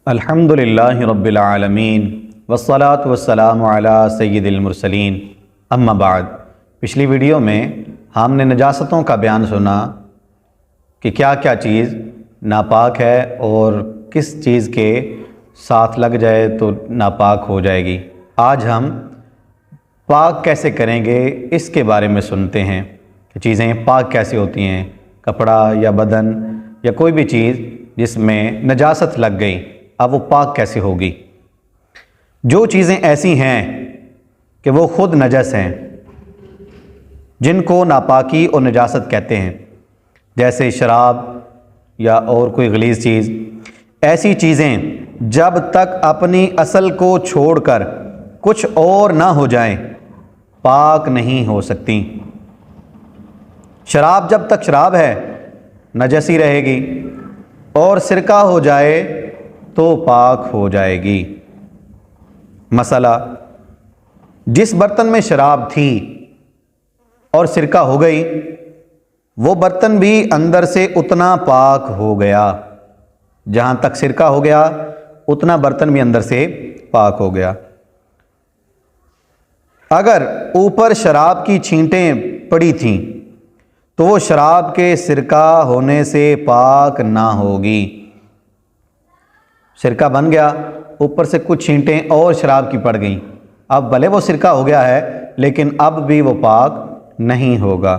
الحمدللہ رب العالمین والصلاة والسلام علی سید المرسلین اما بعد۔ پچھلی ویڈیو میں ہم نے نجاستوں کا بیان سنا کہ کیا کیا چیز ناپاک ہے اور کس چیز کے ساتھ لگ جائے تو ناپاک ہو جائے گی۔ آج ہم پاک کیسے کریں گے اس کے بارے میں سنتے ہیں کہ چیزیں پاک کیسے ہوتی ہیں۔ کپڑا یا بدن یا کوئی بھی چیز جس میں نجاست لگ گئی، اب وہ پاک کیسے ہوگی۔ جو چیزیں ایسی ہیں کہ وہ خود نجس ہیں، جن کو ناپاکی اور نجاست کہتے ہیں، جیسے شراب یا اور کوئی غلیظ چیز، ایسی چیزیں جب تک اپنی اصل کو چھوڑ کر کچھ اور نہ ہو جائیں پاک نہیں ہو سکتی۔ شراب جب تک شراب ہے نجس ہی رہے گی، اور سرکہ ہو جائے تو پاک ہو جائے گی۔ مسئلہ، جس برتن میں شراب تھی اور سرکہ ہو گئی، وہ برتن بھی اندر سے اتنا پاک ہو گیا، جہاں تک سرکہ ہو گیا اتنا برتن بھی اندر سے پاک ہو گیا۔ اگر اوپر شراب کی چھینٹیں پڑی تھیں تو وہ شراب کے سرکہ ہونے سے پاک نہ ہوگی۔ سرکہ بن گیا، اوپر سے کچھ چھینٹیں اور شراب کی پڑ گئیں، اب بھلے وہ سرکہ ہو گیا ہے لیکن اب بھی وہ پاک نہیں ہوگا۔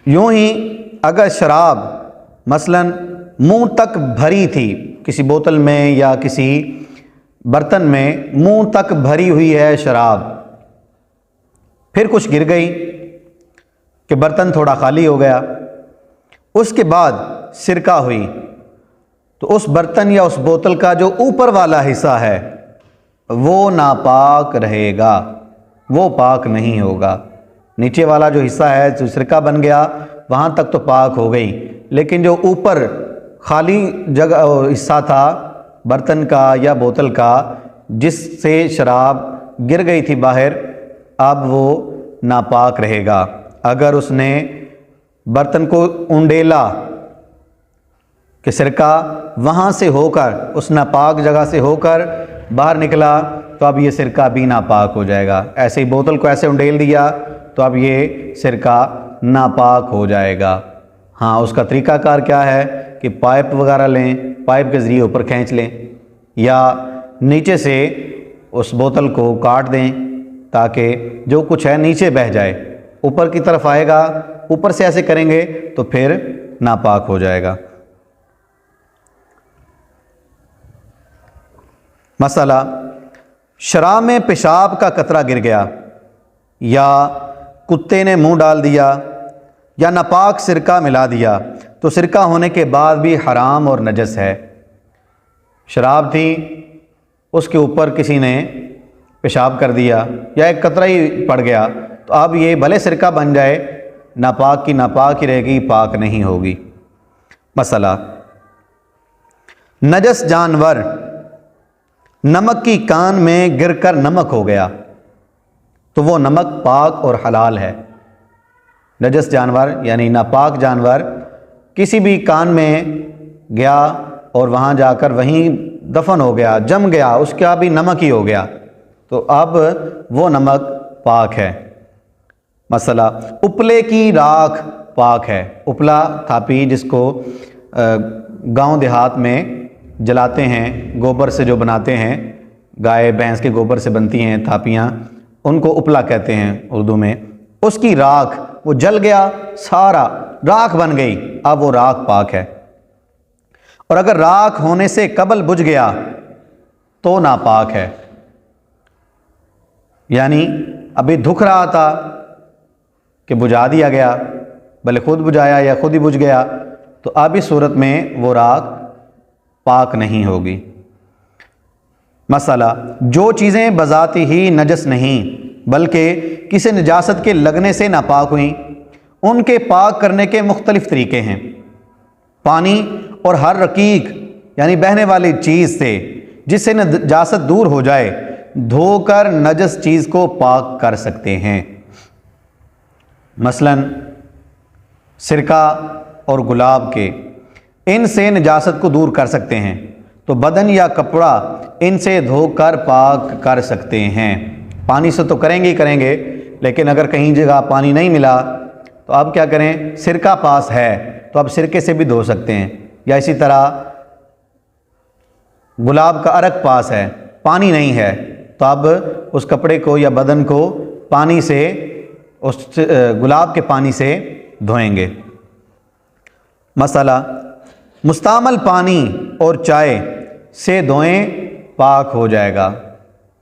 یوں ہی اگر شراب مثلاً منہ تک بھری تھی، کسی بوتل میں یا کسی برتن میں منہ تک بھری ہوئی ہے شراب، پھر کچھ گر گئی کہ برتن تھوڑا خالی ہو گیا، اس کے بعد سرکہ ہوئی، تو اس برتن یا اس بوتل کا جو اوپر والا حصہ ہے وہ ناپاک رہے گا، وہ پاک نہیں ہوگا۔ نیچے والا جو حصہ ہے جو سرکہ بن گیا وہاں تک تو پاک ہو گئی، لیکن جو اوپر خالی جگہ حصہ تھا برتن کا یا بوتل کا جس سے شراب گر گئی تھی باہر، اب وہ ناپاک رہے گا۔ اگر اس نے برتن کو انڈیلا کہ سرکہ وہاں سے ہو کر اس ناپاک جگہ سے ہو کر باہر نکلا تو اب یہ سرکہ بھی ناپاک ہو جائے گا۔ ایسے ہی بوتل کو ایسے انڈیل دیا تو اب یہ سرکہ ناپاک ہو جائے گا۔ ہاں، اس کا طریقہ کار کیا ہے کہ پائپ وغیرہ لیں، پائپ کے ذریعے اوپر کھینچ لیں یا نیچے سے اس بوتل کو کاٹ دیں تاکہ جو کچھ ہے نیچے بہہ جائے، اوپر کی طرف آئے گا، اوپر سے ایسے کریں گے تو پھر ناپاک ہو جائے گا۔ مسئلہ، شراب میں پیشاب کا قطرہ گر گیا یا کتے نے منہ ڈال دیا یا ناپاک سرکہ ملا دیا تو سرکہ ہونے کے بعد بھی حرام اور نجس ہے۔ شراب تھی، اس کے اوپر کسی نے پیشاب کر دیا یا ایک قطرہ ہی پڑ گیا تو اب یہ بھلے سرکہ بن جائے، ناپاک کی ناپاک ہی رہے گی، پاک نہیں ہوگی۔ مسئلہ، نجس جانور نمک کی کان میں گر کر نمک ہو گیا تو وہ نمک پاک اور حلال ہے۔ نجس جانور یعنی ناپاک جانور کسی بھی کان میں گیا اور وہاں جا کر وہیں دفن ہو گیا، جم گیا، اس کا بھی نمک ہی ہو گیا تو اب وہ نمک پاک ہے۔ مسئلہ، اپلے کی راکھ پاک ہے۔ اپلا تھاپی جس کو گاؤں دیہات میں جلاتے ہیں، گوبر سے جو بناتے ہیں، گائے بھینس کے گوبر سے بنتی ہیں تھاپیاں، ان کو اپلا کہتے ہیں اردو میں۔ اس کی راکھ، وہ جل گیا، سارا راکھ بن گئی، اب وہ راکھ پاک ہے۔ اور اگر راکھ ہونے سے قبل بجھ گیا تو ناپاک ہے، یعنی ابھی دھک رہا تھا کہ بجھا دیا گیا، بھلے خود بجھایا یا خود ہی بجھ گیا، تو اب اس صورت میں وہ راکھ پاک نہیں ہوگی۔ مسئلہ، جو چیزیں بذات ہی نجس نہیں بلکہ کسی نجاست کے لگنے سے ناپاک ہوئیں، ان کے پاک کرنے کے مختلف طریقے ہیں۔ پانی اور ہر رقیق یعنی بہنے والی چیز سے جس سے نجاست دور ہو جائے دھو کر نجس چیز کو پاک کر سکتے ہیں۔ مثلاً سرکہ اور گلاب کے ان سے نجاست کو دور کر سکتے ہیں تو بدن یا کپڑا ان سے دھو کر پاک کر سکتے ہیں۔ پانی سے تو کریں گے ہی کریں گے، لیکن اگر کہیں جگہ پانی نہیں ملا تو اب کیا کریں؟ سرکہ پاس ہے تو اب سرکے سے بھی دھو سکتے ہیں، یا اسی طرح گلاب کا عرق پاس ہے، پانی نہیں ہے تو اب اس کپڑے کو یا بدن کو پانی سے، اس گلاب کے پانی سے دھوئیں گے۔ مسئلہ، مستعمل پانی اور چائے سے دھوئیں پاک ہو جائے گا۔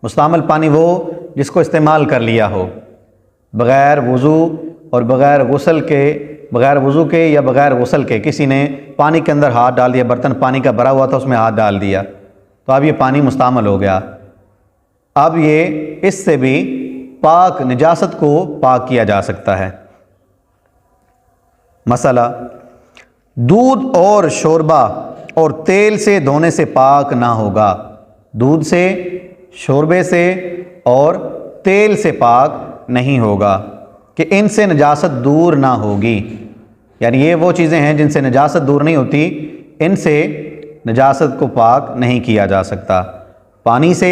مستعمل پانی وہ جس کو استعمال کر لیا ہو، بغیر وضو اور بغیر وضو کے یا بغیر غسل کے کسی نے پانی کے اندر ہاتھ ڈال دیا، برتن پانی کا بھرا ہوا تھا اس میں ہاتھ ڈال دیا تو اب یہ پانی مستعمل ہو گیا۔ اب یہ اس سے بھی پاک، نجاست کو پاک کیا جا سکتا ہے۔ مسئلہ، دودھ اور شوربہ اور تیل سے دھونے سے پاک نہ ہوگا۔ دودھ سے، شوربے سے اور تیل سے پاک نہیں ہوگا کہ ان سے نجاست دور نہ ہوگی، یعنی یہ وہ چیزیں ہیں جن سے نجاست دور نہیں ہوتی، ان سے نجاست کو پاک نہیں کیا جا سکتا۔ پانی سے،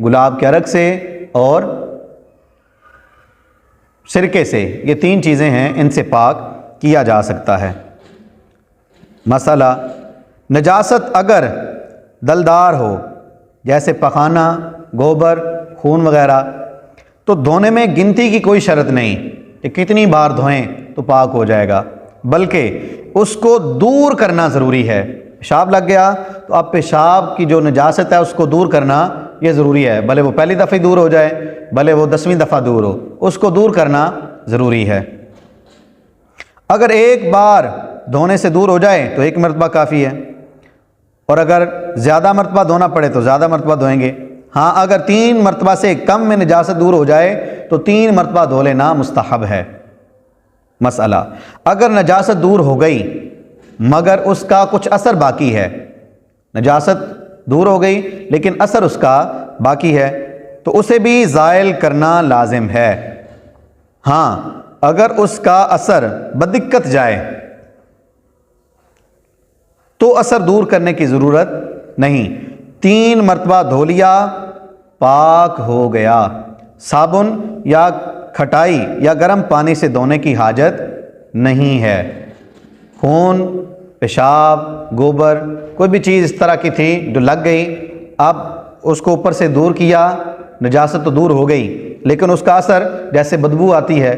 گلاب کے عرق سے اور سرکے سے، یہ تین چیزیں ہیں، ان سے پاک کیا جا سکتا ہے۔ مسئلہ، نجاست اگر دلدار ہو جیسے پخانہ، گوبر، خون وغیرہ تو دھونے میں گنتی کی کوئی شرط نہیں کہ کتنی بار دھوئیں تو پاک ہو جائے گا، بلکہ اس کو دور کرنا ضروری ہے۔ پیشاب لگ گیا تو اب پیشاب کی جو نجاست ہے اس کو دور کرنا یہ ضروری ہے، بھلے وہ پہلی دفعہ دور ہو جائے، بھلے وہ 10ویں دفعہ دور ہو، اس کو دور کرنا ضروری ہے۔ اگر ایک بار دھونے سے دور ہو جائے تو ایک مرتبہ کافی ہے، اور اگر زیادہ مرتبہ دھونا پڑے تو زیادہ مرتبہ دھوئیں گے۔ ہاں، اگر 3 مرتبہ سے کم میں نجاست دور ہو جائے تو 3 مرتبہ دھو لینا مستحب ہے۔ مسئلہ، اگر نجاست دور ہو گئی مگر اس کا کچھ اثر باقی ہے، نجاست دور ہو گئی لیکن اثر اس کا باقی ہے تو اسے بھی زائل کرنا لازم ہے۔ ہاں، اگر اس کا اثر بدقت جائے تو اثر دور کرنے کی ضرورت نہیں، 3 مرتبہ دھو لیا پاک ہو گیا۔ صابن یا کھٹائی یا گرم پانی سے دھونے کی حاجت نہیں ہے۔ خون، پیشاب، گوبر، کوئی بھی چیز اس طرح کی تھی جو لگ گئی، اب اس کو اوپر سے دور کیا، نجاست تو دور ہو گئی لیکن اس کا اثر، جیسے بدبو آتی ہے،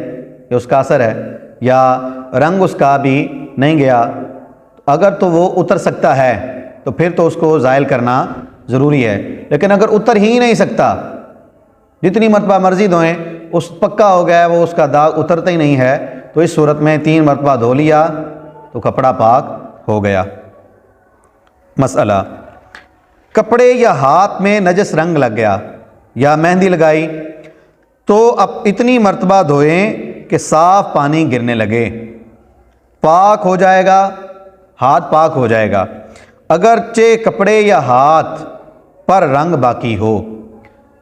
یہ اس کا اثر ہے، یا رنگ اس کا بھی نہیں گیا، اگر تو وہ اتر سکتا ہے تو پھر تو اس کو زائل کرنا ضروری ہے۔ لیکن اگر اتر ہی نہیں سکتا، جتنی مرتبہ مرضی دھوئیں، اس پکا ہو گیا ہے، وہ اس کا داغ اترتا ہی نہیں ہے، تو اس صورت میں 3 مرتبہ دھو لیا تو کپڑا پاک ہو گیا۔ مسئلہ، کپڑے یا ہاتھ میں نجس رنگ لگ گیا یا مہندی لگائی تو اب اتنی مرتبہ دھوئیں کہ صاف پانی گرنے لگے، پاک ہو جائے گا، ہاتھ پاک ہو جائے گا۔ اگرچہ کپڑے یا ہاتھ پر رنگ باقی ہو،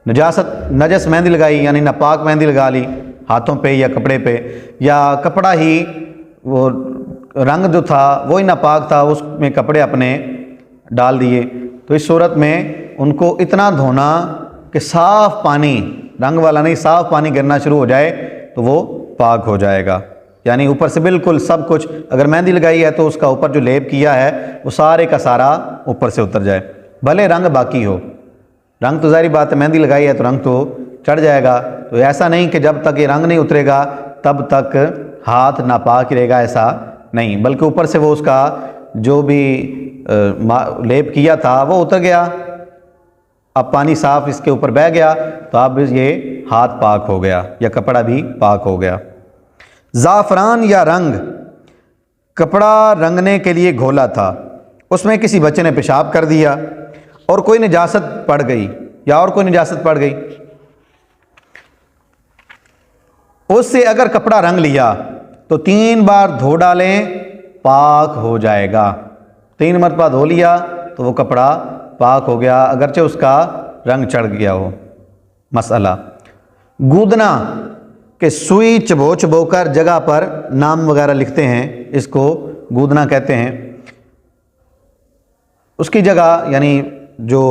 نجس مہندی لگائی یعنی ناپاک مہندی لگا لی ہاتھوں پہ یا کپڑے پہ، یا کپڑا ہی وہ رنگ جو تھا وہی ناپاک تھا، اس میں کپڑے اپنے ڈال دیے، تو اس صورت میں ان کو اتنا دھونا کہ صاف پانی، رنگ والا نہیں، صاف پانی گرنا شروع ہو جائے تو وہ پاک ہو جائے گا۔ یعنی اوپر سے بالکل سب کچھ، اگر مہندی لگائی ہے تو اس کا اوپر جو لیپ کیا ہے وہ سارے کا سارا اوپر سے اتر جائے، بھلے رنگ باقی ہو۔ رنگ تو ظاہری بات ہے، مہندی لگائی ہے تو رنگ تو چڑھ جائے گا، تو ایسا نہیں کہ جب تک یہ رنگ نہیں اترے گا تب تک ہاتھ ناپاک رہے گا، ایسا نہیں، بلکہ اوپر سے وہ اس کا جو بھی لیپ کیا تھا وہ اتر گیا، اب پانی صاف اس کے اوپر بہہ گیا تو اب یہ ہاتھ پاک ہو گیا یا کپڑا بھی پاک ہو گیا۔ زعفران یا رنگ کپڑا رنگنے کے لیے گھولا تھا، اس میں کسی بچے نے پیشاب کر دیا اور کوئی نجاست پڑ گئی یا اور کوئی نجاست پڑ گئی، اس سے اگر کپڑا رنگ لیا تو 3 بار دھو ڈالیں، پاک ہو جائے گا۔ 3 مرتبہ دھو لیا تو وہ کپڑا پاک ہو گیا اگرچہ اس کا رنگ چڑھ گیا ہو۔ مسئلہ، گودنا کہ سوئی چبو چبو کر جگہ پر نام وغیرہ لکھتے ہیں، اس کو گودنا کہتے ہیں، اس کی جگہ یعنی جو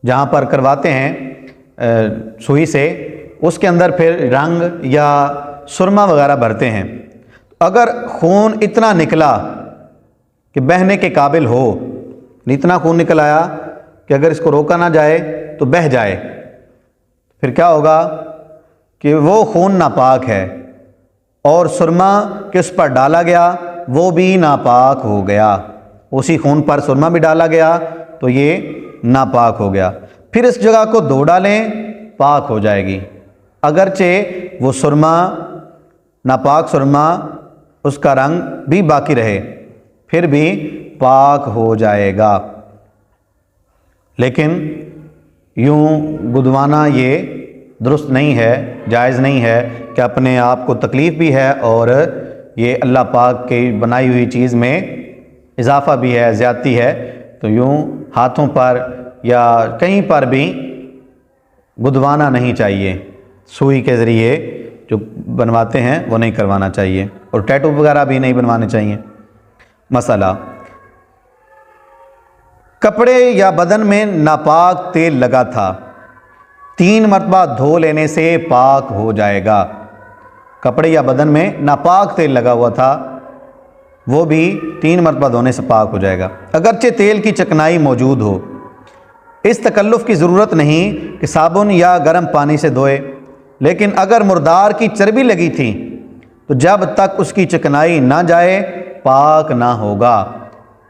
جہاں پر کرواتے ہیں سوئی سے، اس کے اندر پھر رنگ یا سرما وغیرہ بھرتے ہیں۔ اگر خون اتنا نکلا کہ بہنے کے قابل ہو، اتنا خون نکل آیا کہ اگر اس کو روکا نہ جائے تو بہہ جائے، پھر کیا ہوگا کہ وہ خون ناپاک ہے، اور سرما کس پر ڈالا گیا وہ بھی ناپاک ہو گیا، اسی خون پر سرما بھی ڈالا گیا تو یہ ناپاک ہو گیا۔ پھر اس جگہ کو دھو ڈالیں، پاک ہو جائے گی، اگرچہ وہ سرما ناپاک سرما اس کا رنگ بھی باقی رہے، پھر بھی پاک ہو جائے گا۔ لیکن یوں گدوانا یہ درست نہیں ہے، جائز نہیں ہے کہ اپنے آپ کو تکلیف بھی ہے اور یہ اللہ پاک کی بنائی ہوئی چیز میں اضافہ بھی ہے، زیادتی ہے، تو یوں ہاتھوں پر یا کہیں پر بھی گدوانا نہیں چاہیے۔ سوئی کے ذریعے جو بنواتے ہیں وہ نہیں کروانا چاہیے، اور ٹیٹو وغیرہ بھی نہیں بنوانے چاہیے۔ مسئلہ، کپڑے یا بدن میں ناپاک تیل لگا تھا، 3 مرتبہ دھو لینے سے پاک ہو جائے گا۔ کپڑے یا بدن میں ناپاک تیل لگا ہوا تھا، وہ بھی 3 مرتبہ دھونے سے پاک ہو جائے گا، اگرچہ تیل کی چکنائی موجود ہو۔ اس تکلف کی ضرورت نہیں کہ صابن یا گرم پانی سے دھوئے، لیکن اگر مردار کی چربی لگی تھی تو جب تک اس کی چکنائی نہ جائے پاک نہ ہوگا۔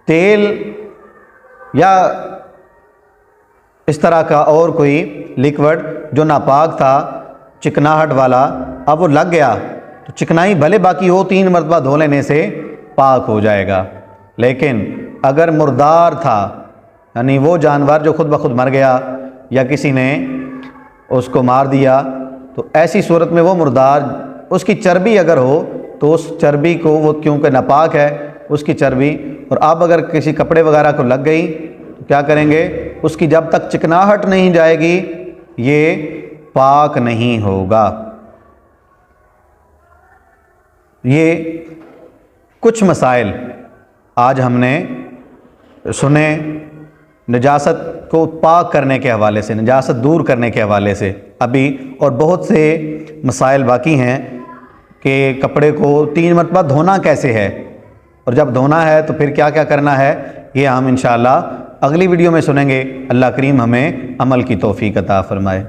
تیل یا اس طرح کا اور کوئی لیکوڈ جو ناپاک تھا، چکناہٹ والا، اب وہ لگ گیا تو چکنائی بھلے باقی ہو، 3 مرتبہ دھو لینے سے پاک ہو جائے گا۔ لیکن اگر مردار تھا، یعنی وہ جانور جو خود بخود مر گیا یا کسی نے اس کو مار دیا، تو ایسی صورت میں وہ مردار، اس کی چربی اگر ہو تو اس چربی کو، وہ کیونکہ ناپاک ہے اس کی چربی، اور اب اگر کسی کپڑے وغیرہ کو لگ گئی تو کیا کریں گے، اس کی جب تک چکناہٹ نہیں جائے گی یہ پاک نہیں ہوگا۔ یہ کچھ مسائل آج ہم نے سنے نجاست کو پاک کرنے کے حوالے سے، نجاست دور کرنے کے حوالے سے، ابھی اور بہت سے مسائل باقی ہیں کہ کپڑے کو 3 مرتبہ دھونا کیسے ہے، اور جب دھونا ہے تو پھر کیا کیا کرنا ہے، یہ ہم انشاءاللہ اگلی ویڈیو میں سنیں گے۔ اللہ کریم ہمیں عمل کی توفیق عطا فرمائے۔